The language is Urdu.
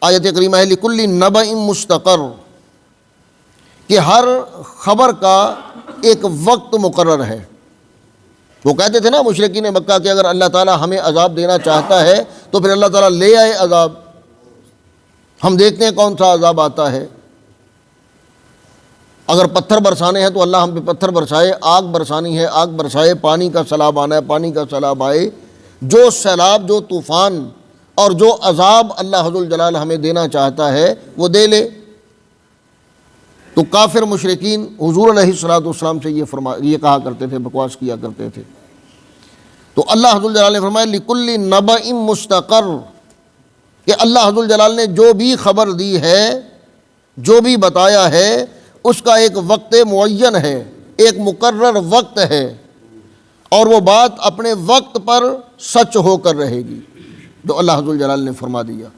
آیت کریمہ ہے لِكُلِّ نَبَإٍ مُسْتَقَرٌ، کہ ہر خبر کا ایک وقت مقرر ہے۔ وہ کہتے تھے نا مشرکین مکہ کہ اگر اللہ تعالیٰ ہمیں عذاب دینا چاہتا ہے تو پھر اللہ تعالیٰ لے آئے عذاب، ہم دیکھتے ہیں کون سا عذاب آتا ہے۔ اگر پتھر برسانے ہیں تو اللہ ہم پہ پتھر برسائے، آگ برسانی ہے آگ برسائے، پانی کا سیلاب آنا ہے پانی کا سیلاب آئے۔ جو سیلاب، جو طوفان اور جو عذاب اللہ حضر الجلال ہمیں دینا چاہتا ہے وہ دے لے۔ تو کافر مشرکین حضور علیہ السلام سے یہ کہا کرتے تھے، بکواس کیا کرتے تھے۔ تو اللہ حضر الجلال نے فرمایا لِكُلِّ نَبَإٍ مُسْتَقَرٌ، کہ اللہ حضر الجلال نے جو بھی خبر دی ہے، جو بھی بتایا ہے، اس کا ایک وقت معین ہے، ایک مقرر وقت ہے، اور وہ بات اپنے وقت پر سچ ہو کر رہے گی جو اللہ حضر الجلال نے فرما دیا۔